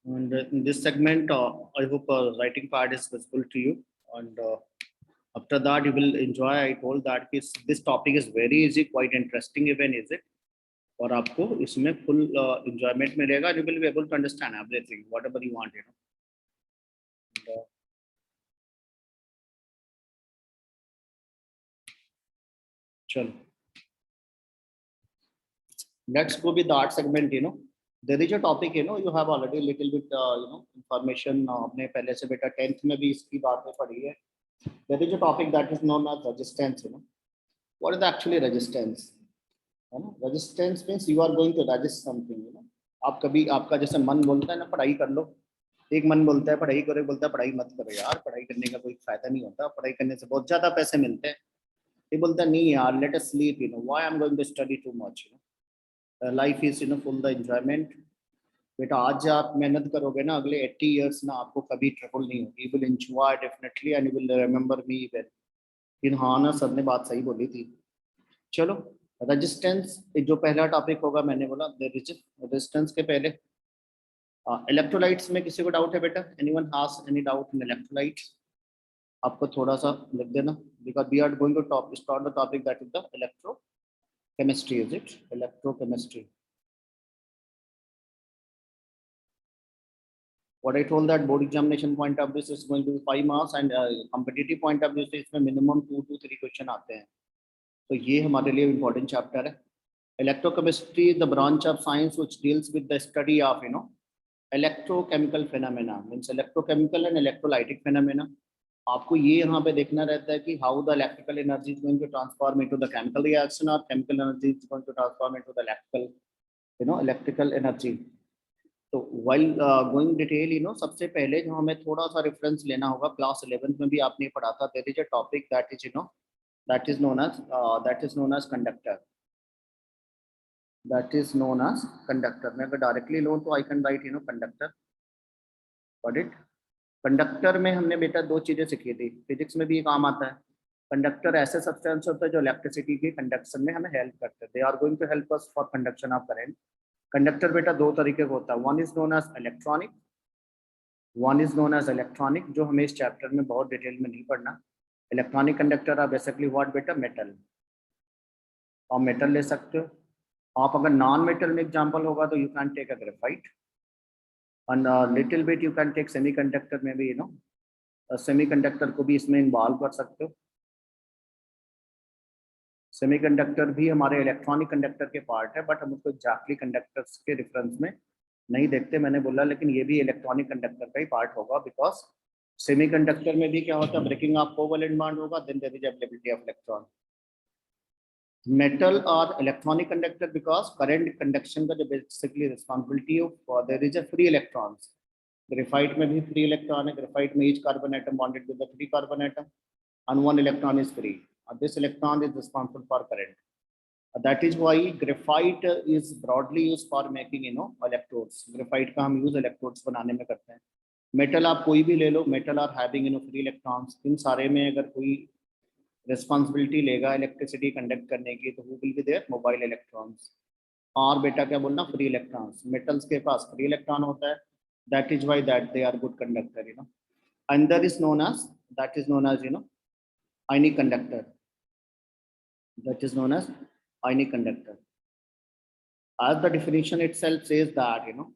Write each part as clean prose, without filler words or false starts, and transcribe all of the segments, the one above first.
And in this segment, I hope writing part is visible to you. And after that, you will enjoy. I told that this topic is very easy, quite interesting even, is it? और आपको इसमें full enjoyment मिलेगा. You will be able to understand everything, whatever you want, you know. And, चलो. Let's go with the art segment, you know. There is a topic, you know, you have already little bit, information. आपने पहले से बेटा 10th में भी इसकी बातें पढ़ी है. There is a topic that is known as resistance, you know. What is actually resistance? है ना? Resistance means you are going to resist something, you know. आप कभी आपका जैसे मन बोलता है ना पढ़ाई कर लो, एक मन बोलता है पढ़ाई करो, बोलता है पढ़ाई मत करो यार, पढ़ाई करने का कोई फायदा नहीं होता, पढ़ाई करने से बहुत ज्यादा पैसे मिलते हैं. ये बोलता है नहीं यार, let us sleep, you know. Why I'm going to study too much, you know. Life is, you know, full the enjoyment. बेटा आज आप मेहनत करोगे ना, अगले 80 years ना आपको कभी ट्रबल नहीं होगी. You will enjoy definitely and you will remember me well. फिर हाँ ना, सर ने बात सही बोली थी. चलो, रेजिस्टेंस जो पहला टॉपिक होगा, मैंने बोला रेजिस्टेंस के पहले इलेक्ट्रोलाइट्स में किसी को डाउट है बेटा? Anyone has any doubt in electrolytes? आपको थोड़ा सा लिख देना, because we are going to start the topic that is the electrochemistry. Is it electrochemistry? What I told that board examination point of view is going to be 5 marks and competitive point of view से इसमें minimum 2 to 3 question आते हैं. तो ये हमारे लिए important chapter है. Electrochemistry, the branch of science which deals with the study of, you know, electrochemical phenomena, means electrochemical and electrolytic phenomena. आपको ये यहाँ पे देखना रहता है कि how the electrical energy is going to transform into the chemical reaction or chemical energy is going to transform into the electrical, you know, electrical energy. तो while going detail, you know, सबसे पहले जो हमें थोड़ा सा reference लेना होगा, class 11th में भी आपने पढ़ा था. There is a topic that is, you know, that is known as conductor. That is known as conductor. मैं अगर डायरेक्टली लूँ तो I can write, you know, conductor. Got it? Conductor में हमने बेटा दो चीजें सीखी थी, फिजिक्स में भी ये काम आता है. कंडक्टर ऐसे सब्सटेंस होता है जो इलेक्ट्रिसिटी के कंडक्शन में हमें हेल्प करते हैं. They are going to help us for conduction of current. Conductor बेटा दो तरीके का होता है. One is known as electronic, जो हमें इस चैप्टर में बहुत डिटेल में नहीं पढ़ना. Electronic conductor are basically what बेटा? मेटल. और मेटल ले सकते हो आप. अगर नॉन मेटल में एग्जांपल होगा तो you can take a graphite and little bit you can take semiconductor में भी, यू नो, सेमीकंडक्टर को भी इसमें इन्वॉल्व कर सकते हो. सेमीकंडक्टर भी हमारे इलेक्ट्रॉनिक कंडक्टर के पार्ट है, बट हम उसको एग्जैक्टली कंडक्टर्स के रेफरेंस में नहीं देखते, मैंने बोला. लेकिन ये भी इलेक्ट्रॉनिक कंडक्टर का ही पार्ट होगा, बिकॉज सेमीकंडक्टर में भी क्या होता है? ब्रेकिंग ऑफ कोवेलेंट बॉन्ड होगा, then there is availability of electron. Metal और electronic conductor because current conduction का जो basically responsibility of there is a free electrons. Graphite में भी फ्री इलेक्ट्रॉन है. ग्रेफाइट में each carbon atom bonded with the 3 carbon atom and 1 electron is free. This electron is responsible for current. That is why graphite is broadly used for making, you know, electrodes. Graphite का हम use electrodes बनाने में करते हैं. Metal आप कोई भी ले लो, metal are having, you know, free electrons. इन सारे में अगर कोई responsibility लेगा electricity conduct करने की, तो who will be there? Mobile electrons. और बेटा क्या बोलना? Free electrons. Metals के पास free electron होता है. That is why that they are good conductor, you know. And that is known as, you know, ionic conductor. That is known as ionic conductor. As the definition itself says that, you know,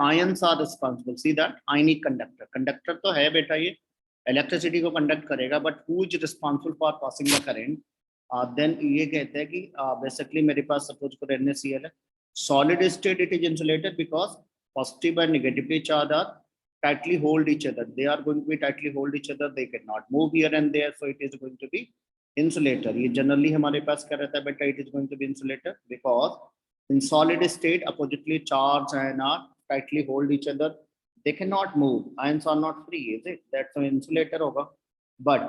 ions are responsible. See that ionic conductor. Conductor तो है बेटा, ये electricity को conduct करेगा, but who is responsible for passing the current? Then ये कहते हैं कि basically मेरे पास suppose for NaCl है. Solid state it is insulated because positive and negatively charged are tightly hold each other. They are going to be tightly hold each other. They cannot move here and there, so it is going to be insulator. ये generally हमारे पास क्या रहता है बेटा? It is going to be insulator because in solid state oppositely charged ions are tightly hold each other. They cannot move. Ions are not free, is it? That's an insulator होगा. But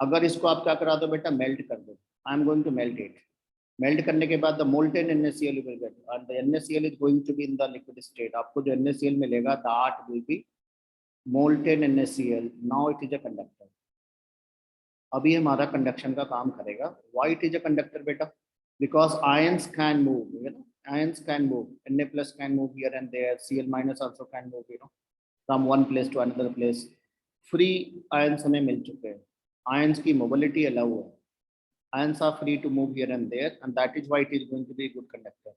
अगर इसको आप क्या करा दो बेटा? Melt कर दो. I am going to melt it. Melt करने के बाद the molten NaCl you will get, and the NaCl is going to be in the liquid state. आपको जो NaCl मिलेगा that will be molten NaCl. Now it is a conductor. अभी हमारा conduction का काम करेगा. Why it is a conductor बेटा? Because ions can move, you know. ions can move, Na plus can move here and there, Cl minus also can move, from one place to another place. Free ions हमें मिल चुके हैं, ions की mobility allow है, ions are free to move here and there, and that is why it is going to be a good conductor.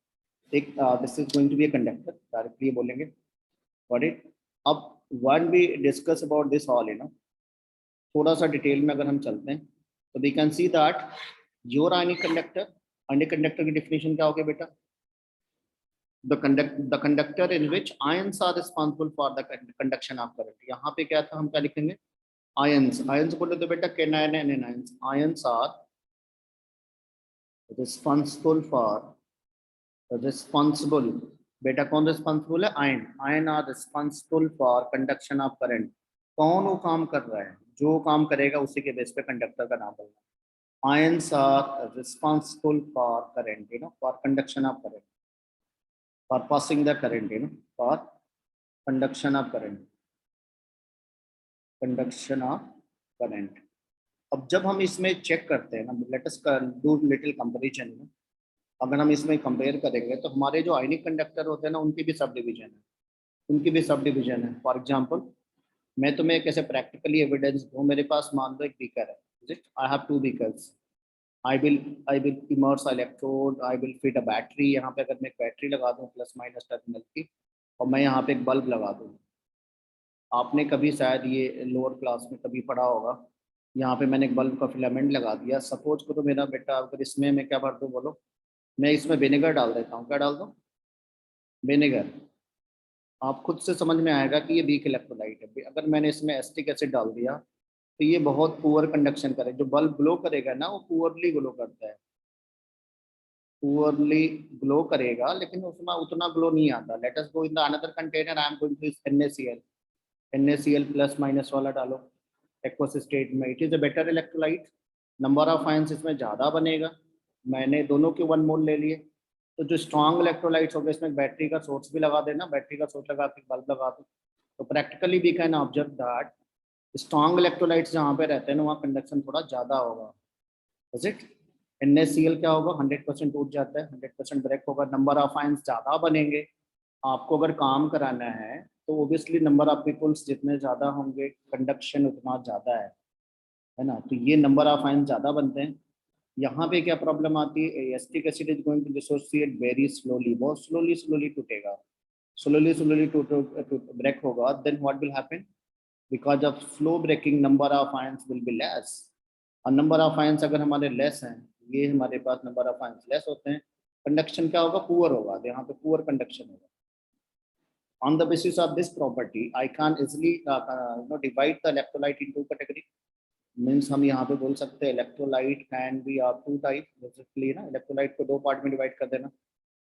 This is going to be a conductor, directly बोलेंगे. Got it? अब when we discuss about this all, थोड़ा सा detail में अगर हम चलते हैं तो we can see that your ionic conductor, ionic conductor की definition क्या हो गया बेटा? The conductor in which ions are responsible for the conduction of current. यहाँ पे क्या था, हम क्या लिखेंगे? Ions बोले तो बेटा cation and anions. Ions are responsible. बेटा कौन responsible है? Ion are responsible for conduction of current. कौन वो काम कर रहा है? जो काम करेगा उसी के बेस पे कंडक्टर का नाम बोलना. Ions are responsible for current, for conduction of current, for passing the current, for conduction of current. अब जब हम इसमें चेक करते हैं ना, let us do little comparison. अगर हम इसमें कंपेयर करेंगे तो हमारे जो आयनिक कंडक्टर होते हैं ना, उनकी भी सब डिवीजन है. फॉर एग्जांपल मैं तुम्हें कैसे प्रैक्टिकली एविडेंस दूं. मेरे पास मान लो एक बीकर है, I have 2 beakers. I will immerse electrode, I will fit a battery. यहाँ पे अगर मैं एक बैटरी लगा दूँ प्लस माइनस टर्मिनल की, और मैं यहाँ पे एक बल्ब लगा दूँ. आपने कभी शायद ये लोअर क्लास में कभी पढ़ा होगा, यहाँ पे मैंने एक बल्ब का फिलामेंट लगा दिया. सपोज करो मेरा बेटा, अगर इसमें मैं क्या भर दूँ बोलो, मैं इसमें विनेगर डाल देता हूँ. क्या डाल दूँ? विनेगर. आप खुद से समझ में आएगा कि ये वीक इलेक्ट्रोलाइट है. अगर मैंने इसमें एसिटिक एसिड डाल दिया तो ये बहुत पुअर कंडक्शन करे. जो बल्ब ग्लो करेगा ना, वो पुअरली ग्लो करता है, पुअरली ग्लो करेगा, लेकिन उसमें उतना ग्लो नहीं आता. Let us go in the another container. I am going to NaCl. NaCl plus minus वाला डालो एक्वस स्टेट में. It is a better electrolyte. Number of ions इसमें ज़्यादा बनेगा. मैंने दोनों के 1 मोल ले लिए. तो जो स्ट्रॉन्ग इलेक्ट्रोलाइट्स हो गए, इसमें बैटरी का सोर्स भी लगा देना, बैटरी का सोर्स लगा के बल्ब लगा दो. तो practically we can observe that strong electrolytes जहाँ पे रहते हैं ना, वहाँ कंडक्शन थोड़ा ज़्यादा होगा. Is it? NaCl क्या होगा? 100% टूट जाता है, 100% ब्रेक होगा. नंबर ऑफ आयंस ज़्यादा बनेंगे. आपको अगर काम कराना है तो ओबियसली नंबर ऑफ पीपल्स जितने ज़्यादा होंगे, कंडक्शन उतना ज़्यादा है ना. तो ये नंबर ऑफ आयंस ज़्यादा बनते हैं. यहाँ पे क्या प्रॉब्लम आती है? Acetic acid is going to dissociate very slowly. बहुत स्लोली टूटेगा, स्लोली ब्रेक होगा. Then what will happen? Because of slow breaking, number of ions will be less. और नंबर ऑफ आयंस अगर हमारे लेस हैं, ये हमारे पास नंबर ऑफ आयंस लेस होते हैं, कंडक्शन क्या होगा? पुअर होगा. तो यहाँ पे पुअर कंडक्शन होगा. On the basis of this property, I can easily divide the electrolyte into category. Means हम यहाँ पे बोल सकते हैं electrolyte can be of 2 type. Basically ना, electrolyte को 2 पार्ट में डिवाइड कर देना.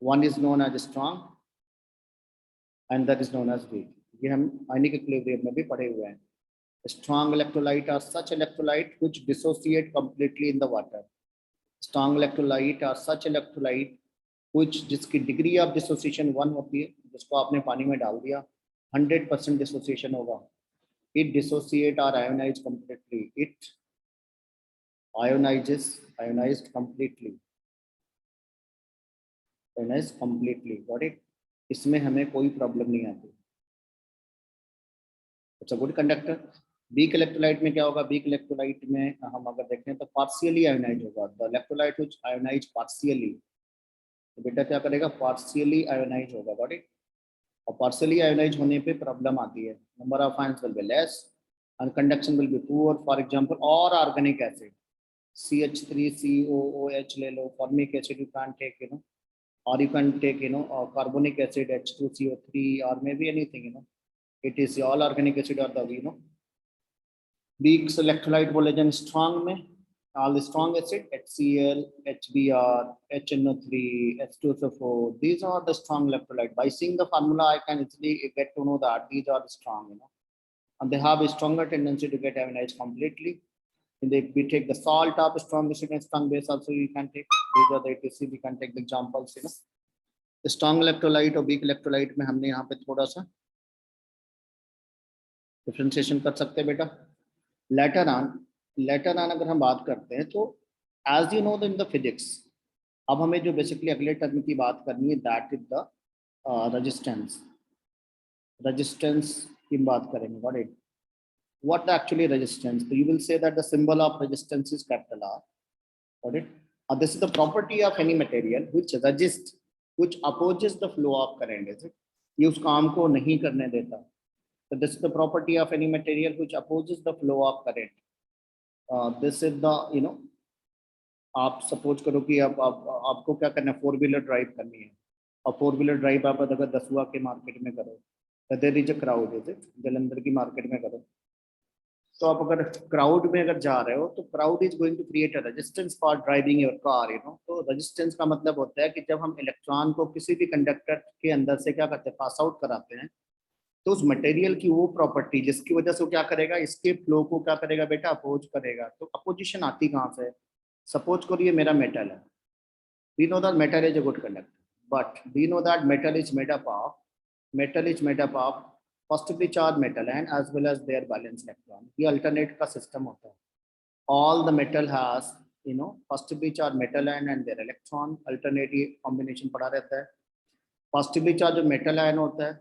One is known as strong and that is known as weak. ये हम आयनिक इक्विलिब्रियम में भी पढ़े हुए हैं. Strong electrolyte are such electrolyte which dissociate completely in the water. Strong electrolyte are such electrolyte which जिसकी डिग्री ऑफ डिसोसिएशन 1 होती है, जिसको आपने पानी में डाल दिया 100% डिसोसिएशन होगा. It dissociate or ionize completely. It ionized completely. Got it? इसमें हमें कोई प्रॉब्लम नहीं आती. अच्छा, गुड कंडक्टर. वीक इलेक्ट्रोलाइट में क्या होगा? वीक इलेक्ट्रोलाइट में हम अगर देखें तो पार्शियली आयोनाइज होगा. The electrolyte which ionize partially, तो बेटा क्या करेगा? पार्शियली आयोनाइज होगा. Got it? और पार्शियली आयोनाइज होने पे प्रॉब्लम आती है. Number of ions will be less and conduction will be poor. For example, or organic acid, CH3COOH ले लो, formic acid you can't take, or you can take, carbonic acid H2CO3, or maybe anything, it is all organic acid or the, weak electrolyte बोले जन strong में, all the strong acid HCl, HBr, HNO3, H2SO4, these are the strong electrolyte. By seeing the formula I can easily get to know that these are the strong, and they have a stronger tendency to get ionized completely. And if we take the salt of strong acid and strong base also, you can take. These are the ATC. We can take the examples. The strong electrolyte or weak electrolyte में हमने यहाँ पे थोड़ा सा differentiation कर सकते हैं बेटा. Later on अगर हम बात करते हैं तो as you know in the physics, अब हमें जो बेसिकली अगले टर्म की बात करनी है that is the resistance. Resistance की बात करेंगे। what actually resistance? So you will say that the symbol of resistance is capital R. Got it? This is the property of any material which resists, which opposes the flow of current. Is it? ये उस काम को नहीं करने देता. So this is the property of any material which opposes the flow of current. This is the आप suppose करो कि आपको क्या करना है, 4 व्हीलर ड्राइव करनी है और 4 व्हीलर ड्राइव आप अगर दसुआ के मार्केट में करो तो there is a crowd, is it, Jalandhar की मार्केट में करो तो आप अगर क्राउड में अगर जा रहे हो तो crowd is going to create a resistance for driving your car, तो रेजिस्टेंस का मतलब होता है कि जब हम इलेक्ट्रॉन को किसी भी कंडक्टर के अंदर से क्या करते हैं, पास आउट कराते हैं, तो उस मटेरियल की वो प्रॉपर्टी जिसकी वजह से वो क्या करेगा, इसके फ्लो को क्या करेगा बेटा, अपोज करेगा। तो अपोजिशन आती कहाँ से? सपोज करो ये मेरा मेटल है, we know that metal is a good conductor, but we know that metal is made up of positively charged metal and as well as their valence electron. ये alternate का system होता है। All the metal has positively charged metal ion and their electron, alternate combination पड़ा रहता है। positively charged जो metal ion होता है,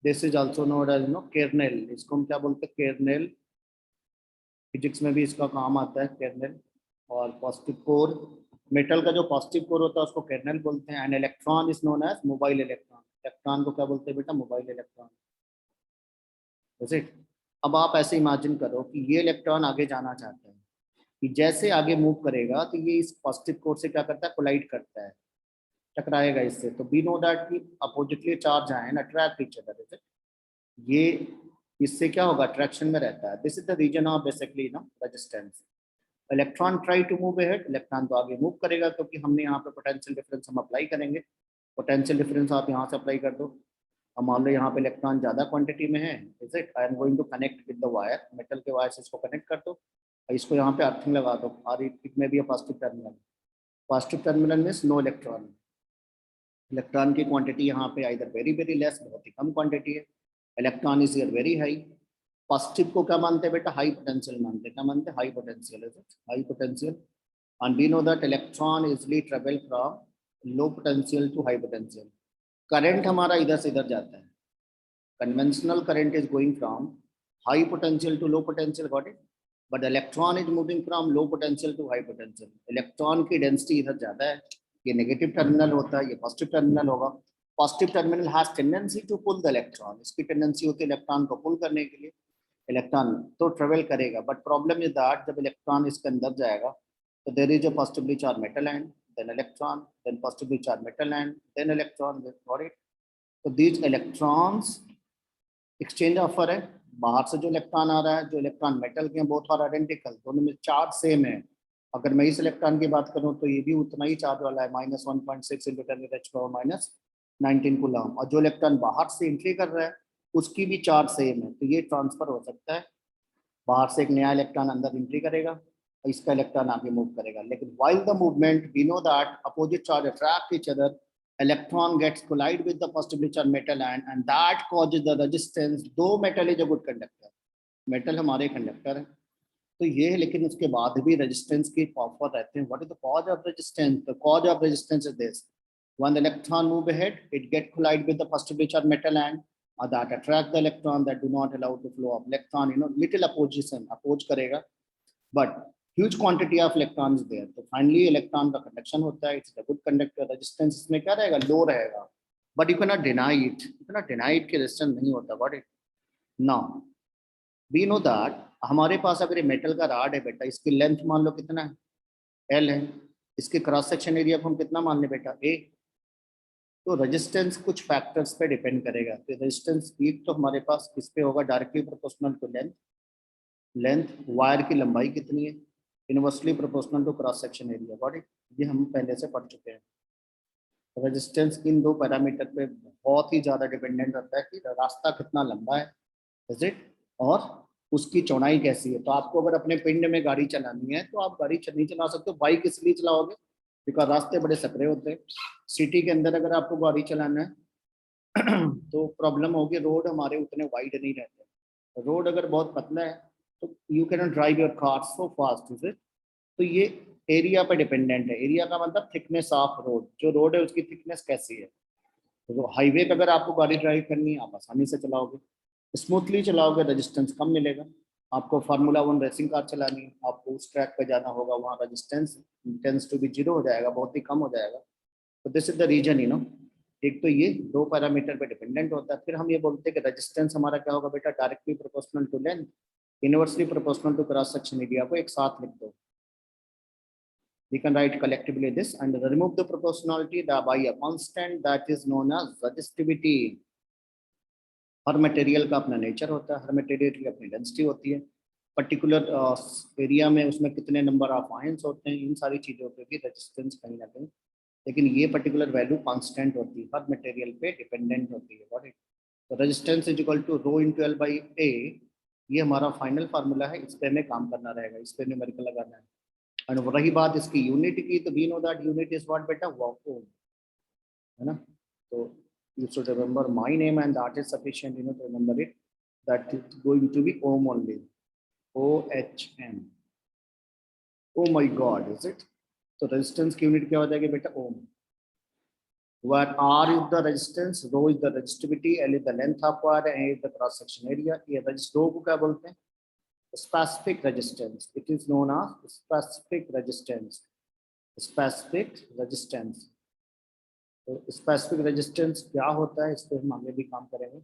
this is also known as kernel, इसको हम क्या बोलते हैं, kernel, फिजिक्स में भी इसका काम आता है kernel। और पॉजिटिव कोर, मेटल का जो पॉजिटिव कोर होता है उसको कर्नल बोलते हैं। And electron is known as mobile electron, electron को क्या बोलते हैं बेटा, मोबाइल इलेक्ट्रॉन। अब आप ऐसे इमेजिन करो कि ये इलेक्ट्रॉन आगे जाना चाहता है, कि जैसे आगे मूव करेगा तो ये इस पॉजिटिव कोर से क्या करता है, कोलाइड करता है, टकराएगा इससे। तो वी नो दैट कि oppositely charge ion attract each other, is it, ये इससे क्या होगा, अट्रैक्शन में रहता है। This is the reason of basically resistance. Electron try to move ahead, electron तो आगे मूव करेगा क्योंकि हमने यहाँ पे पोटेंशियल डिफरेंस हम अप्लाई करेंगे। पोटेंशियल डिफरेंस आप यहाँ से अप्लाई कर दो। अब मान लो यहाँ पे इलेक्ट्रॉन ज़्यादा क्वांटिटी में है, is it, I am going to connect with the wire, metal के वायर से इसको कनेक्ट कर दो और इसको यहाँ पे अर्थिंग लगा दो, और इट में भी positive terminal. Positive terminal means no electron. Electron की क्वांटिटी यहाँ पे इधर वेरी वेरी लेस, बहुत ही कम क्वांटिटी है। Electron is here very high. Positive को क्या मानते हैं बेटा, हाई पोटेंशियल मानते हैं। क्या मानते हैं, high potential, is it, high potential. And we know that electron easily travel from low potential to high potential. Current हमारा इधर से इधर जाता है, conventional current is going from high potential to low potential, got it, but electron is moving from low potential to high potential. Electron की density इधर ज़्यादा है, ये नेगेटिव टर्मिनल होता है, ये पॉजिटिव टर्मिनल होगा। Positive terminal has tendency to pull the electron, इसकी टेंडेंसी होती है इलेक्ट्रॉन को पुल करने के लिए। इलेक्ट्रॉन तो ट्रेवल करेगा, बट प्रॉब्लम इज दैट जब इलेक्ट्रॉन इसके अंदर जाएगा तो there is a positively charge metal and then electron, then positively charge metal and then electron, got it. तो दीज इलेक्ट्रॉन्स एक्सचेंज ऑफर है, बाहर से जो इलेक्ट्रॉन आ रहा है, जो इलेक्ट्रॉन मेटल के बोथ आर आइडेंटिकल, दोनों में चार्ज सेम है। अगर मैं इस इलेक्ट्रॉन की बात करूं तो ये भी उतना ही चार्ज वाला है, -1.6 × 10⁻⁻19 कूलम। और जो इलेक्ट्रॉन बाहर से एंट्री कर रहा है उसकी भी चार्ज सेम है। तो ये ट्रांसफर हो सकता है, बाहर से एक नया इलेक्ट्रॉन अंदर एंट्री करेगा और इसका इलेक्ट्रॉन आगे मूव करेगा। लेकिन while the movement we know that opposite charge attract each other, electron gets collide with the positively charged metal ion and that causes the resistance, though metal is a good conductor, metal हमारे conductor है तो ये है, लेकिन उसके बाद भी resistance की ऑफर रहते हैं। What is the cause of resistance? The cause of resistance is this, when the electron move ahead it get collide with the positively charged metal ion that attract the electron, that do not allow to flow of electron, little opposition, oppose करेगा, but huge quantity of electrons there, तो finally electron का conduction होता है, it's a good conductor। resistance इसमें क्या रहेगा, low रहेगा, but you cannot deny it, कि resistance नहीं होता। got it? now we know that हमारे पास अगर ये मेटल का राड है बेटा, इसकी लेंथ मान लो कितना है, L है, इसके क्रॉस सेक्शन एरिया को हम कितना मान ले बेटा, A। तो रेजिस्टेंस कुछ फैक्टर्स पे डिपेंड करेगा। तो रेजिस्टेंस एक तो हमारे पास किस पे होगा, directly proportional to length, wire की लंबाई कितनी है, inversely proportional to cross section area, got it, ये हम पहले से पढ़ चुके हैं। रेजिस्टेंस इन दो पैरामीटर पे बहुत ही ज़्यादा डिपेंडेंट रहता है कि रास्ता कितना लंबा है, इज इट, और उसकी चौड़ाई कैसी है। तो आपको अगर अपने पिंड में गाड़ी चलानी है तो आप गाड़ी नहीं चला सकते, बाइक इसलिए चलाओगे बिकॉज रास्ते बड़े सकरे होते हैं। सिटी के अंदर अगर आपको गाड़ी चलाना है तो प्रॉब्लम होगी, रोड हमारे उतने वाइड नहीं रहते। रोड अगर बहुत पतला है तो you can drive your car so fast, is it. तो ये एरिया पे डिपेंडेंट है। एरिया का मतलब थिकनेस ऑफ रोड, जो रोड है उसकी थिकनेस कैसी है। तो हाईवे पे अगर आपको गाड़ी ड्राइव करनी है आप आसानी से चलाओगे, स्मूथली चलाओगे, रेजिस्टेंस कम मिलेगा। आपको फार्मूला 1 रेसिंग कार चलानी है, आपको उस ट्रैक पे जाना होगा, वहाँ resistance tends to be zero हो जाएगा, बहुत ही कम हो जाएगा। तो दिस इज द रीजन एक तो ये दो पैरामीटर पे डिपेंडेंट होता है। फिर हम ये बोलते हैं कि रेजिस्टेंस हमारा क्या होगा बेटा, directly proportional to length, inversely proportional to cross section area. को एक साथ लिख दो। We can write collectively this and remove the proportionality by a constant that is known as resistivity. Her material का अपना नेचर होता है, हर मटेरियल की अपनी डेंसिटी होती है, पर्टिकुलर एरिया में उसमें कितने नंबर ऑफ आयंस होते हैं, इन सारी चीज़ों पे भी रेजिस्टेंस कहीं ना कहीं, लेकिन ये पर्टिकुलर वैल्यू कांस्टेंट होती है, हर मटेरियल पे डिपेंडेंट होती है। Got it. तो resistance is equal to rho into L by A, ये हमारा फाइनल फार्मूला है, इस पे हमें काम करना रहेगा, इस पे न्यूमेरिकल लगाना है। और रही बात इसकी यूनिट की, तो we know that unit is what बेटा, ओम, है ना। तो you should remember my name and that is sufficient to remember it, that it's going to be ohm only, OHM। oh my god, is it? तो resistance की unit क्या हो जाएगी बेटा, ओम, where R is the resistance, rho is the resistivity, L is the length of wire, and A is the cross section area। ये registry को क्या बोलते हैं, specific resistance, it is known as specific resistance, specific resistance। तो specific resistance क्या होता है, इस पर हम आगे भी काम करेंगे।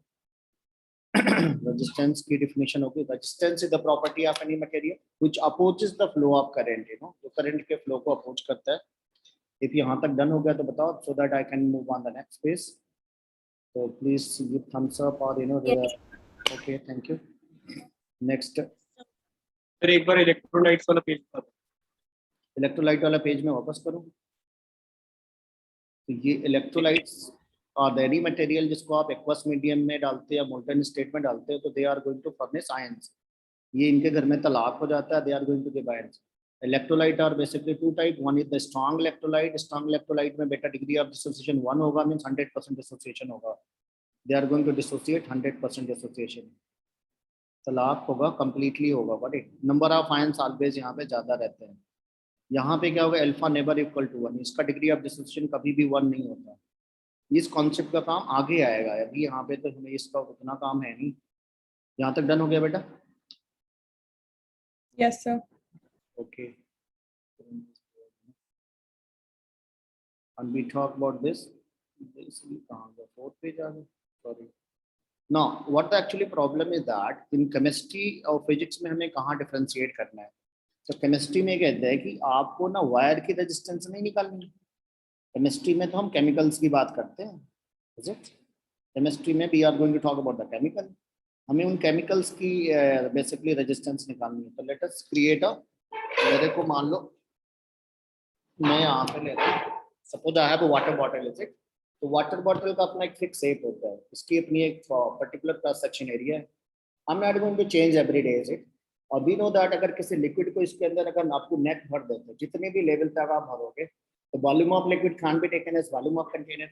रेजिस्टेंस की डिफिनेशन होगी, resistance is the property of any material which opposes the flow of current, जो करंट के फ्लो को अपोज करता है। इफ यहाँ तक डन हो गया तो बताओ, so that I can move on the next page. तो प्लीज गिव थम्स अप और ओके, थैंक यू। नेक्स्ट फिर एक बार इलेक्ट्रोलाइट्स वाला पेज बता दो। इलेक्ट्रोलाइट वाला पेज में वापस करूँ। तो ये इलेक्ट्रोलाइट्स और एनी मटेरियल जिसको आप एक्वस मीडियम में डालते हैं या मोल्टन स्टेट में डालते हो, तो they are going to furnish ions. ये इनके घर में तलाक हो जाता है, they are going to give ions. Electrolyte are basically two type, one is the strong electrolyte. Strong electrolyte में बेटा डिग्री ऑफ डिसोसिएशन 1 होगा, मींस 100% डिसोसिएशन होगा, they are going to dissociate 100% dissociation. तलाक होगा, कंप्लीटली होगा, but number of ions always यहाँ पे ज्यादा रहते हैं। यहाँ पे क्या होगा, अल्फा नेवर इक्वल टू 1, इसका डिग्री ऑफ डिसोसिएशन कभी भी 1 नहीं होता। इस कॉन्सेप्ट का काम आगे आएगा, अभी यहाँ पे तो हमें इसका उतना काम है नहीं। यहाँ तक डन हो गया बेटा? Yes sir. Okay, and we talk about this fourth page sorry, now what the actually problem is that in chemistry और physics में हमें कहाँ डिफरेंशिएट करना है। तो केमिस्ट्री में कहते हैं कि आपको ना वायर की रेजिस्टेंस नहीं निकालनी। केमिस्ट्री में तो हम केमिकल्स की बात करते हैं, इज इट? केमिस्ट्री में we are going to talk about the chemical, हमें उन केमिकल्स की बेसिकली रेजिस्टेंस निकालनी है। तो लेट अस क्रिएट अ, मेरे को मान लो मैं यहाँ पे ले रहा हूँ, suppose I have a water bottle, is it? तो वाटर बॉटल का अपना एक फिक्स शेप होता है, इसकी अपनी एक पर्टिकुलर क्रॉस सेक्शन एरिया है। I am not going to change every day, is it? और वी नो दैट अगर किसी लिक्विड को इसके अंदर अगर आपको नेट भर देते हो, जितने भी लेवल तक आप भरोगे, तो volume of liquid can be taken as volume of container,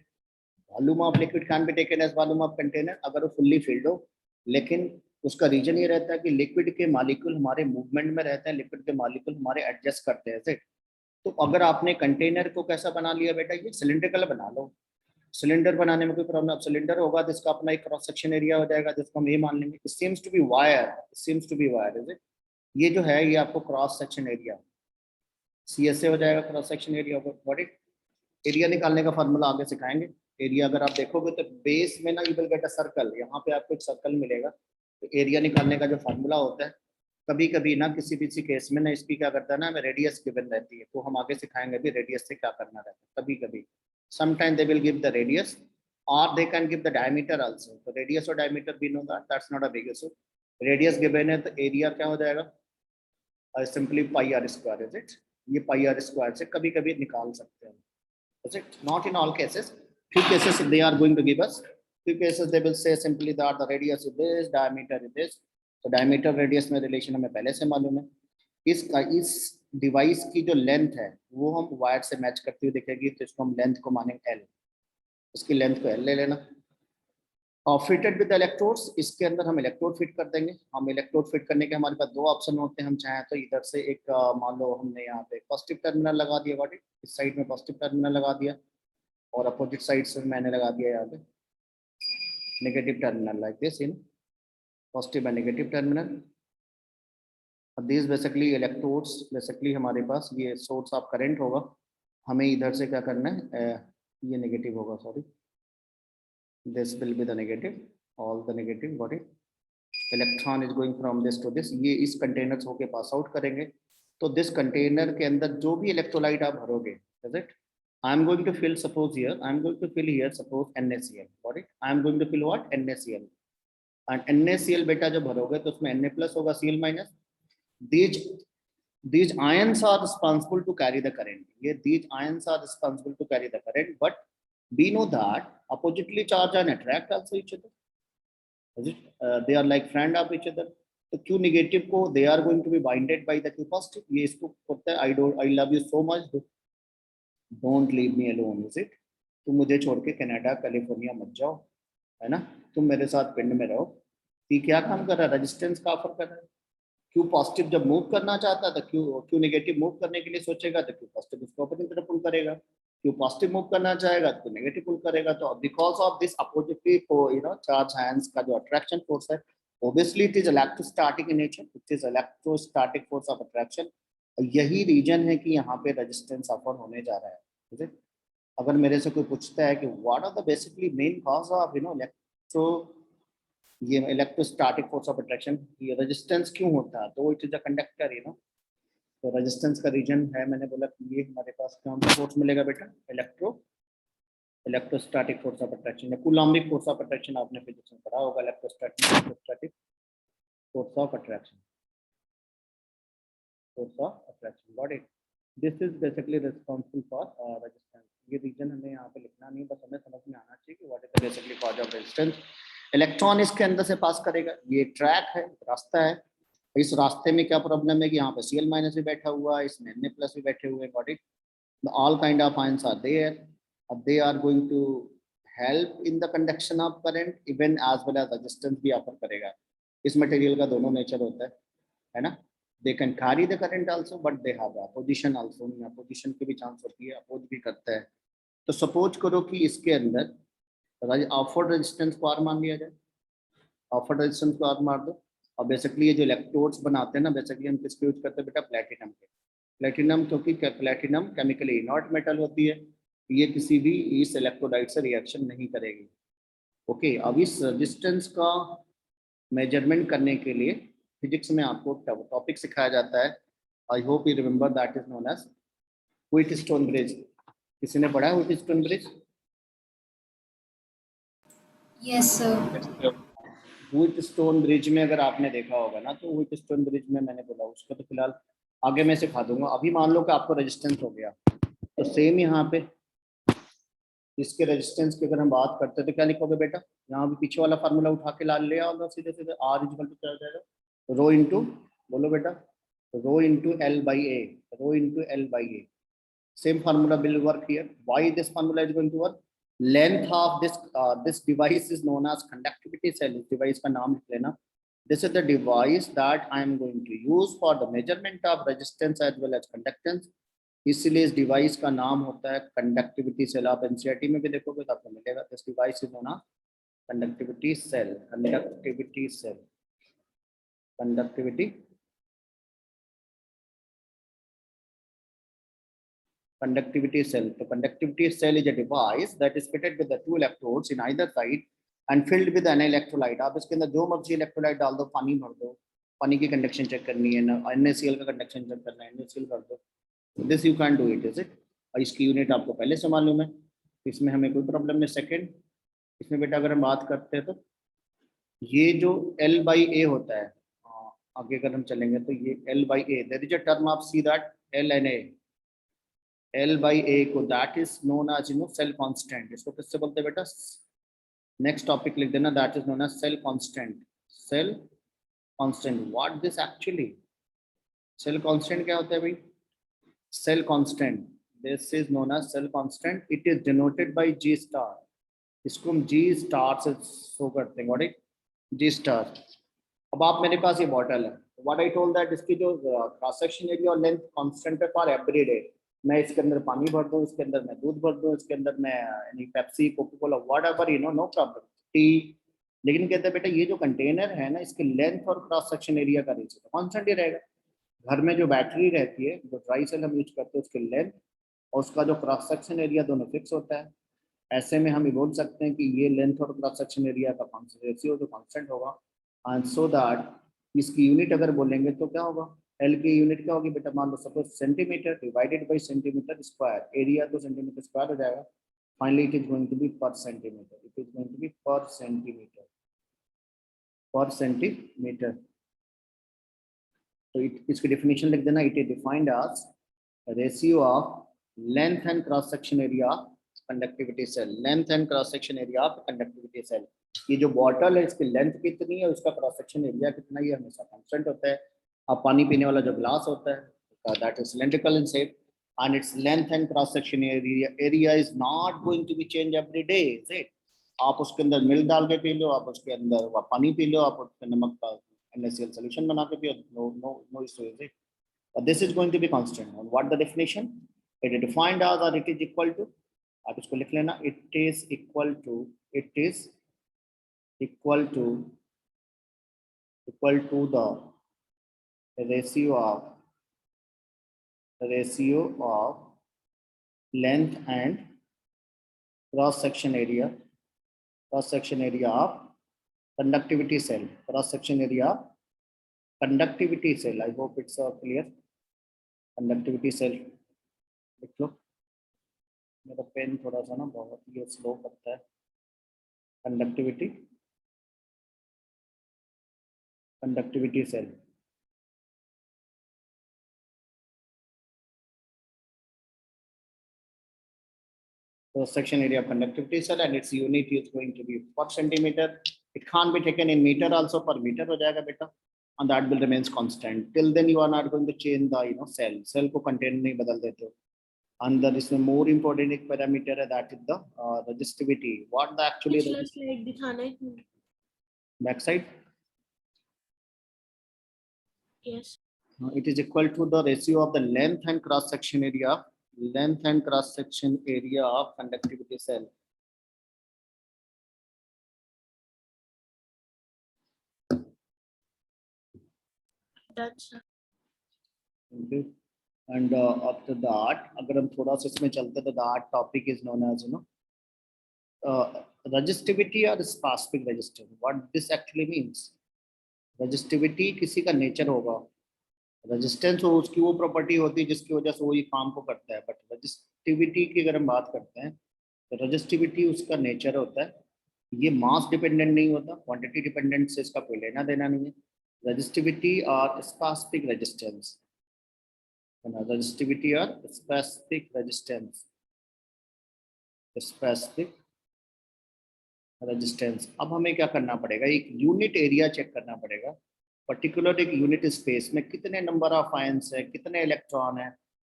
volume of liquid can be taken as volume of container, अगर वो फुल्ली फिल्ड हो। लेकिन उसका रीजन ये रहता है कि लिक्विड के मॉलिक्यूल हमारे मूवमेंट में रहते हैं, लिक्विड के मॉलिक्यूल हमारे एडजस्ट करते हैं। तो अगर आपने कंटेनर को कैसा बना लिया बेटा, ये सिलिंड्रिकल बना लो। सिलेंडर बनाने में कोई प्रॉब्लम, सिलेंडर होगा तो इसका अपना एक क्रॉस सेक्शन एरिया हो जाएगा, जिसको हम ये मान लेंगे it seems to be wire, seems to be wire, is it? ये जो है ये आपको क्रॉस सेक्शन एरिया CSA हो जाएगा, cross section area. What it? Area निकालने का फार्मूला आगे सिखाएंगे। एरिया अगर आप देखोगे तो बेस में ना you will get a circle, यहाँ पे आपको एक सर्कल मिलेगा। तो एरिया निकालने का जो फार्मूला होता है, कभी कभी ना किसी केस में ना इसकी क्या करता है ना, हमें रेडियस गिवन रहती है, तो हम आगे सिखाएंगे भी रेडियस से क्या करना रहता है। कभी कभी sometime they will give the radius और they can give the diameter also. तो रेडियस और डायमीटर भी no that's not a big issue. Radius given है तो एरिया क्या हो जाएगा, simply pi r square, is it? ये पाई आर स्क्वायर से कभी कभी निकाल सकते हैं, is it? Not in all cases. Few cases they are going to give us. Few cases they will say simply that the radius is this, diameter is this. तो diameter radius में relation हमें पहले से मालूम है। इस device की जो लेंथ है वो हम वायर से मैच करती हुई दिखेगी, तो इसको हम लेंथ को मानेंगे L। इसकी लेंथ को L ले लेना। फिटेड विद इलेक्ट्रोड्स, इसके अंदर हम इलेक्ट्रोड फिट कर देंगे। हम इलेक्ट्रोड फिट करने के हमारे पास दो ऑप्शन होते हैं, हम चाहें तो इधर से एक मान लो हमने यहाँ पे पॉजिटिव टर्मिनल लगा दिया, गॉट इट, इस साइड में पॉजिटिव टर्मिनल लगा दिया और अपोजिट साइड से मैंने लगा दिया यहाँ पे negative terminal, like this, in positive and negative terminal. This basically electrodes, basically हमारे पास ये सोर्स ऑफ करंट होगा, हमें इधर से क्या करना है, ये नेगेटिव होगा, sorry, this will be the negative, all the negative, got it, electron is going from this to this, ये इस कंटेनर होके पास आउट करेंगे। तो दिस कंटेनर के अंदर जो भी इलेक्ट्रोलाइट आप भरोगे, is it, I am going to fill, suppose here I am going to fill here suppose NaCl, got it, I am going to fill what, NaCl, and NaCl बेटा जब भरोगे तो उसमें Na plus होगा, Cl minus, these ions are responsible to carry the current, ये these ions are responsible to carry the current, but we know that oppositely charge and attract also each other, is it, they are like friend of each other, तो Q negative को they are going to be binded by the Q positive, ये इसको करता है I love you so much, don't leave me alone, is it, तुम मुझे छोड़ के कनाडा कैलिफोर्निया मत जाओ, है ना, तुम मेरे साथ पिंड में रहो। ये क्या काम कर रहा है, रेजिस्टेंस का ऑफर कर रहा है। क्यू पॉजिटिव जब मूव करना चाहता है तो क्यू नेगेटिव मूव करने के लिए सोचेगा तो क्यू पॉजिटिव उसको अपनी तरफ पुल करेगा, क्यू पॉजिटिव मूव करना चाहेगा तो नेगेटिव पुल करेगा। तो because of this oppositely charge ions का जो अट्रैक्शन फोर्स है, obviously it is electrostatic in nature, it is electrostatic force of attraction. यही रीजन है कि यहाँ पे रेजिस्टेंस ऑफर होने जा रहा है, ठीक है। अगर मेरे से कोई पूछता है कि what are the basically main cause of electro, ये इलेक्ट्रोस्टैटिक फोर्स ऑफ अट्रैक्शन, ये रेजिस्टेंस क्यों होता है, तो इट इज अ कंडक्टर, तो रेजिस्टेंस का रीजन है, मैंने बोला कि ये हमारे पास कौन सा फोर्स मिलेगा बेटा, इलेक्ट्रोस्टैटिक फोर्स ऑफ अट्रैक्शन या कूलम्बिक फोर्स ऑफ अट्रैक्शन, आपने फिजिक्स में पढ़ा होगा, electrostatic force of attraction, got it. This is basically responsible for resistance. ये रीजन हमें यहाँ पे लिखना नहीं, बस हमें समझ में आना चाहिए कि what is the basically cause of resistance. Electron इसके अंदर से पास करेगा, ये ट्रैक है, रास्ता है, इस रास्ते में क्या प्रॉब्लम है कि यहाँ पे Cl माइनस भी बैठा हुआ है, इसमें Na प्लस भी बैठे हुए हैं, got it, all kind of ions are there, they are going to help in the conduction of current, even as well as resistance भी ऑफर करेगा। इस मटेरियल का दोनों नेचर होता है ना, they can carry the current also but they have opposition also, opposition की भी चांस होती है, अपोज भी करता है। तो सपोज करो कि इसके अंदर ऑफर्ड रेजिस्टेंस को आर मान लिया जाए, ऑफर्ड रेजिस्टेंस को आर मार दो, और बेसिकली ये जो इलेक्ट्रोड्स बनाते हैं ना, बेसिकली हम किसके यूज करते हैं बेटा, प्लेटिनम के। प्लेटिनम, क्योंकि प्लेटिनम केमिकली इनर्ट मेटल होती है, ये किसी भी इस इलेक्ट्रोलाइट से रिएक्शन नहीं करेगी। ओके, अब इस रेजिस्टेंस का मेजरमेंट करने के लिए फिजिक्स में आपको टॉपिक सिखाया जाता है, I hope you remember, that is known as Wheatstone bridge. किसी ने पढ़ा है Wheatstone bridge? Yes sir. Wheatstone bridge में अगर आपने देखा होगा ना, तो व्हिटस्टोन ब्रिज में मैंने बोला उसको तो फिलहाल आगे मैं सिखा दूंगा। अभी मान लो कि आपको रेजिस्टेंस हो गया, तो सेम यहाँ पे इसके रेजिस्टेंस की अगर हम बात करते हैं तो क्या लिखोगे बेटा, यहाँ भी पीछे वाला फार्मूला उठा के ला ले आओगे, सीधे सीधे आर इक्वल टू क्या हो जाएगा, रो इंटू, बोलो बेटा, rho into L by A, rho into L by A. Same formula will work here, why this formula is going to work, length of this device is known as conductivity cell, इस device का नाम लिख लेना। This is the device that I am going to use for the measurement of resistance as well as conductance, इसलिए इस device का नाम होता है कंडक्टिविटी सेल। आप एनसीईआरटी में भी देखोगे तो आपको मिलेगा, this device is known as conductivity cell, conductivity cell, conductivity cell. The conductivity cell is a device that is fitted with the two electrodes in either side and filled with an electrolyte. आप इसके अंदर जो मर्जी electrolyte डाल दो, पानी भर दो, पानी की कंडक्शन चेक करनी है ना, NaCl का कंडक्शन चेक करना है, NaCl भर दो, this you can do it, is it. और इसकी यूनिट आपको पहले से मालूम है, इसमें हमें कोई प्रॉब्लम नहीं। सेकेंड, इसमें बेटा अगर हम बात करते हैं तो ये जो L बाई ए होता है, आगे अगर हम चलेंगे तो ये L by A, there is a term of C that LNA, L by A को that is known as cell constant, इसको किससे बोलते हैं बेटा, नेक्स्ट टॉपिक लिख देना, that is known as cell constant, cell constant, what this actually, cell constant क्या होता है भाई, cell constant, this is known as cell constant, it is denoted by G star, इसको हम जी स्टार से शो करते हैं, व्हाट इज जी स्टार। अब आप मेरे पास ये बॉटल है, व्हाट आई टोल्ड दैट इसकी जो क्रॉस सेक्शन एरिया और लेंथ कांस्टेंट है फॉर एवरी डे। मैं इसके अंदर पानी भर दूं, इसके अंदर मैं दूध भर दूं, इसके अंदर मैं यानी Pepsi Coca Cola whatever no problem, tea. लेकिन कहते हैं बेटा ये जो कंटेनर है ना, इसकी लेंथ और क्रॉस सेक्शन एरिया का रेशियो कांस्टेंट ही रहेगा। घर में जो बैटरी रहती है, जो ड्राई सेल हम यूज करते हैं, उसकी लेंथ और उसका जो क्रॉस सेक्शन एरिया दोनों फिक्स होता है। ऐसे में हम ये बोल सकते हैं कि ये लेंथ और क्रॉस सेक्शन एरिया का रेशियो जो कांस्टेंट होगा, एंड सो दैट इसकी यूनिट अगर बोलेंगे तो क्या होगा, एल की यूनिट क्या होगी बेटा, मान लो suppose centimetre divided by centimetre square, area तो सेंटीमीटर स्क्वायर हो जाएगा। Finally it is going to be per centimetre, it is going to be per centimetre, per centimetre. तो इसकी डेफिनेशन लिख देना, it is defined as ratio of length and cross section area conductivity cell, length and cross section area of conductivity cell. ये जो bottle है इसकी length कितनी है, उसका क्रॉस सेक्शन एरिया कितना है, ये हमेशा कांस्टेंट होता है। अब पानी पीने वाला जो ग्लास होता है that is cylindrical in shape and its length and cross section area is not going to be changed every day, is it? आप उसके अंदर मिल्क डाल के पी लो, आप उसके अंदर पानी पी लो, आप उसके नमक का NaCl solution बना के पियो, no issue, is it? But this is going to be constant. And what the definition? It is defined as, or it is equal to, आप इसको लिख लेना, it is equal to the ratio of length and cross section area of conductivity cell, cross section area of conductivity cell. I hope it's clear. Conductivity cell लिख लो, मेरा pen थोड़ा सा ना बहुत ही स्लो करता है। Conductivity cell, cross section area of conductivity cell and its unit is going to be per centimeter. It can't be taken in meter also, per meter हो जाएगा बेटा, and that will remains constant. Till then you are not going to change the cell को content नहीं बदल देते हो। And there is a more important एक parameter है, that is the resistivity. What the actually पिछला स्लाइड दिखाना है। back side? Yes It is equal to the ratio of the length and cross section area of conductivity cell. That's Okay. And after that, अगर हम थोड़ा सा इसमें चलते तो that topic is known as resistivity or specific resistance. What this actually means? Resistivity किसी का nature होगा, रेजिस्टेंस हो उसकी वो प्रॉपर्टी होती है जिसकी वजह से वो ये काम को करता है। बट रजिस्टिविटी की अगर हम बात करते हैं तो रजिस्टिविटी उसका नेचर होता है, ये मास डिपेंडेंट नहीं होता, क्वांटिटी डिपेंडेंट से इसका कोई लेना देना नहीं है। रजिस्टिविटी और specific resistance, resistivity or specific resistance, specific resistance। अब हमें क्या करना पड़ेगा, एक यूनिट एरिया चेक करना पड़ेगा, पर्टिकुलर एक यूनिट स्पेस में कितने नंबर ऑफ आयंस है, कितने इलेक्ट्रॉन है,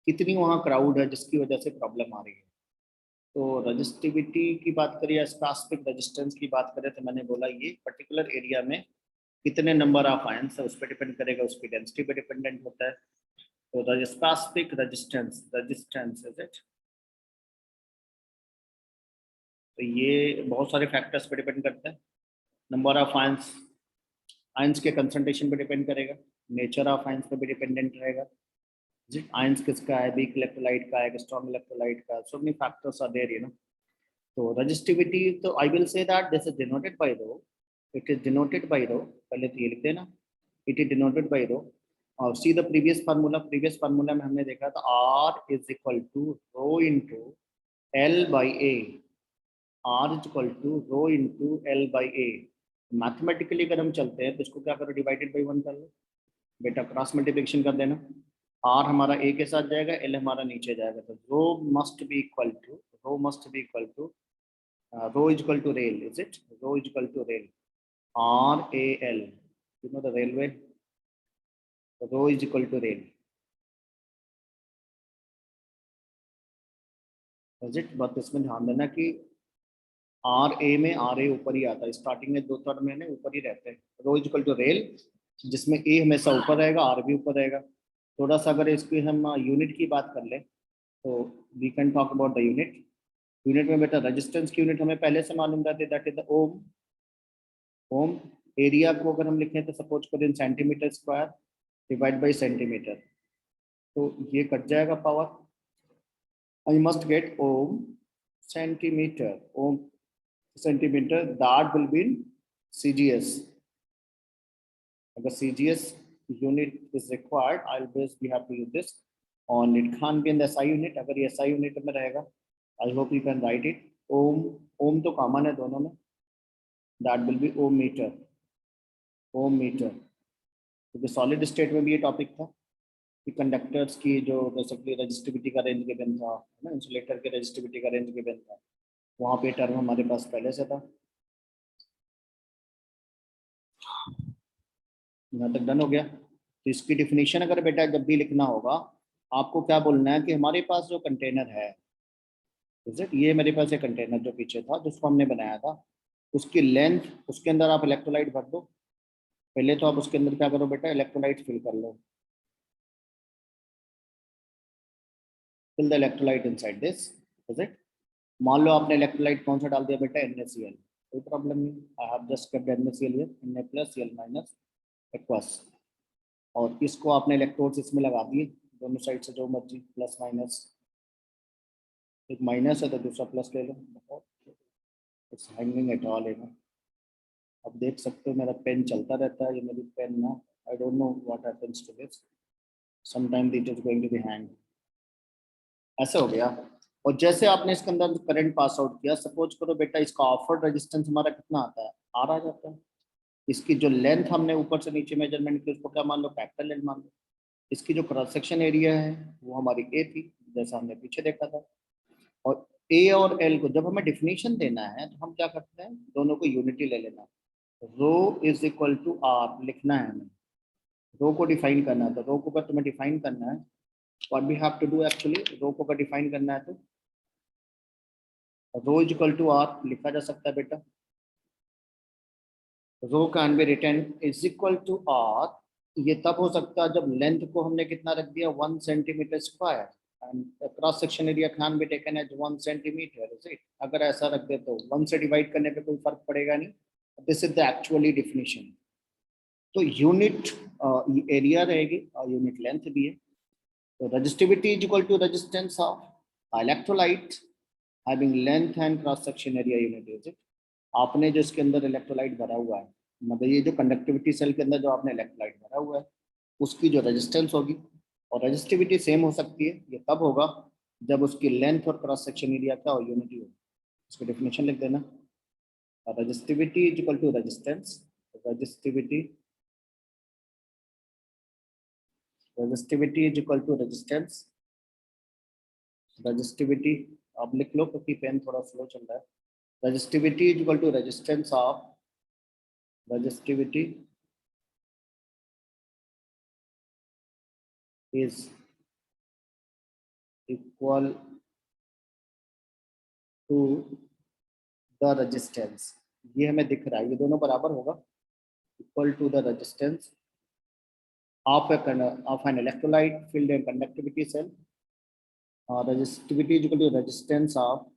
कितनी वहाँ क्राउड है जिसकी वजह से प्रॉब्लम आ रही है। तो रजिस्टिविटी की बात करें या स्पेसिफिक रेजिस्टेंस की बात करें तो मैंने बोला ये पर्टिकुलर एरिया में कितने नंबर ऑफ आयंस है उस पर डिपेंड करेगा, उसकी डेंसिटी पे डिपेंडेंट होता है। तो the specific resistance is it? तो ये बहुत सारे फैक्टर्स पे डिपेंड करता है, नंबर ऑफ आयंस के कंसंट्रेशन पे डिपेंड करेगा, नेचर ऑफ आयंस पे भी डिपेंडेंट रहेगा, आयंस किसका है, वीक इलेक्ट्रोलाइट का है, स्ट्रॉन्ग इलेक्ट्रोलाइट का, so many factors are there तो रजिस्टिविटी, तो I will say that this is denoted by rho, it is denoted by rho, पहले तो ये लिख देना, it is denoted by rho. और सी द प्रीवियस फार्मूला में हमने देखा था R is equal to rho into L by A, R is equal to rho into L by A. Mathematically अगर हम चलते हैं तो इसको क्या करो, डिवाइडेड बाई 1 कर लो बेटा, क्रॉस मल्टीप्लिकेशन कर देना, R हमारा A के साथ जाएगा, L हमारा नीचे जाएगा, तो rho must be equal to rho is equal to RAL, is it, rho is equal to RAL, RAL, you know the railway, rho is equal to rail, is it? But इसमें ध्यान देना कि R A में R A ऊपर ही आता है, starting में 2 term में ऊपर ही रहते हैं। रो इक्वल टू रेल, जिसमें ए हमेशा ऊपर रहेगा, आर भी ऊपर रहेगा। थोड़ा सा अगर इसकी हम यूनिट की बात कर लें तो we can talk about the unit. Unit में बेटा रेजिस्टेंस की यूनिट हमें पहले से मालूम रहती है, that is the ohm. Ohm. Area को अगर हम लिखें तो सपोज करें in centimetre square divide by centimetre, तो ये कट जाएगा power. I must get ohm centimetre, ohm centimetre, that will be in CGS. अगर CGS unit is required, always we have to use this. On it can't be in the SI unit. अगर ये SI unit में रहेगा, I hope you can write it. ओम तो common है दोनों में, that will be ohm metre, ohm metre. क्योंकि solid state में भी ये टॉपिक था कि कंडक्टर्स की जो बेसिकली रजिस्टिविटी का रेंज गिवन था ना, इंसुलेटर के रजिस्टिविटी का रेंज गिवन था, वहाँ पे टर्म हमारे पास पहले से था। यहाँ तक डन हो गया। तो इसकी डिफिनीशन अगर बेटा जब भी लिखना होगा, आपको क्या बोलना है कि हमारे पास जो कंटेनर है, ये मेरे पास एक कंटेनर जो पीछे था जिसको हमने बनाया था, उसकी लेंथ, उसके अंदर आप इलेक्ट्रोलाइट भर दो। पहले तो आप उसके अंदर क्या करो बेटा, इलेक्ट्रोलाइट फिल कर लो, fill the electrolyte inside this, is it. मान लो आपने इलेक्ट्रोलाइट कौन सा डाल दिया बेटा, NaCl, कोई प्रॉब्लम नहीं, I have just kept NaCl here, Na+Cl- aqueous. और इसको आपने इलेक्ट्रोड्स इसमें लगा दिए दोनों साइड से, जो मर्जी प्लस माइनस, एक माइनस है तो दूसरा प्लस ले लो, इट्स हैंगिंग एट ऑल है ना। अब देख सकते हो मेरा पेन चलता रहता है, ये मेरी पेन ना, I don't know what happens to this, sometime it is going to be hang, ऐसे हो गया। और जैसे आपने इसके अंदर करंट पास आउट किया, सपोज करो बेटा इसका ऑफर्ड रेजिस्टेंस हमारा कितना आता है, आर आ जाता है। इसकी जो लेंथ हमने ऊपर से नीचे मेजरमेंट की, उसको क्या मान लो, कैपिटल लेंथ मान लो। इसकी जो क्रॉस सेक्शन एरिया है वो हमारी ए थी, जैसा हमने पीछे देखा था। और ए और एल को जब हमें डिफिनीशन देना है तो हम क्या करते हैं, दोनों को यूनिटी ले लेना। रो इज इक्वल टू आर लिखना है हमें, रो को डिफाइन करना है। तो रो को अगर तुम्हें डिफाइन करना है, what we have to do actually, rho को अगर डिफाइन करना है तो rho is equal to R लिखा जा सकता है बेटा। Rho can be written is equal to R, ये तब हो सकता है जब लेंथ को हमने कितना रख दिया, 1 centimetre square, and cross section area can be taken as 1 centimetre, is it. अगर ऐसा रख दे तो 1 से डिवाइड करने पे कोई फर्क पड़ेगा नहीं, this is the actually definition. तो यूनिट एरिया रहेगी और यूनिट लेंथ भी है। तो resistivity is equal to resistance of electrolyte having length and cross section area unit, is it. आपने जो इसके अंदर इलेक्ट्रोलाइट भरा हुआ है, मतलब ये जो कंडक्टिविटी सेल के अंदर जो आपने इलेक्ट्रोलाइट भरा हुआ है, उसकी जो रेजिस्टेंस होगी, और रेजिस्टिविटी सेम हो सकती है, ये तब होगा जब उसकी लेंथ और क्रॉस सेक्शन एरिया क्या हो, यूनिटी हो। इसकी डेफिनेशन लिख देना, resistivity is equal to resistance, resistivity is equal to resistance, resistivity आप लिख लो क्योंकि पेन थोड़ा स्लो चल रहा है। Resistivity is equal to resistance of, resistivity is equal to the resistance, ये हमें दिख रहा है, ये दोनों बराबर होगा, equal to the resistance of an electrolyte filled in conductivity cell. Resistivity is equal to resistance of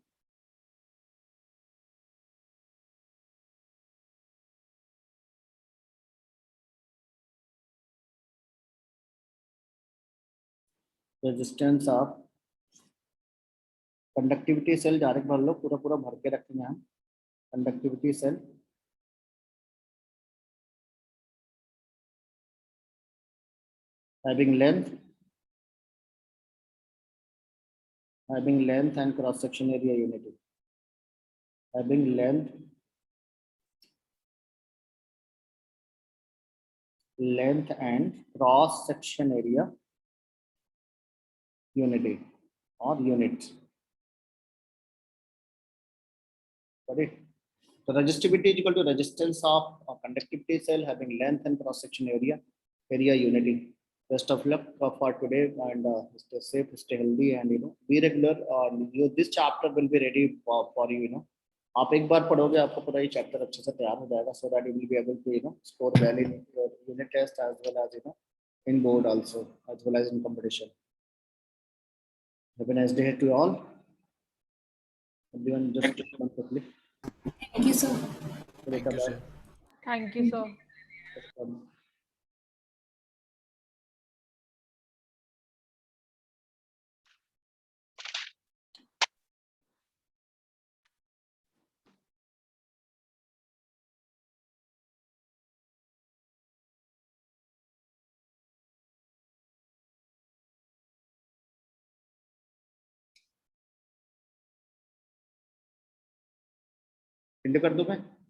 conductivity cell, direct भर लो, पूरा पूरा भर के रखेंगे हम, conductivity cell having length and cross section area unity, having length and cross section area unity or unit, got it? So resistivity is equal to resistance of a conductivity cell having length and cross section area unity. Best of luck for today, and stay safe, stay healthy, and be regular. This chapter will be ready for you, आप एक बार पढ़ोगे आपको पूरा ये chapter अच्छे से तैयार हो जाएगा, so that you will be able to score well in your unit test as well as in board also as well as in competition. Have a nice day to you all. Everyone just one quickly. Thank you, sir. Thank you, sir. Thank you, sir. Bye. कर दूं मैं?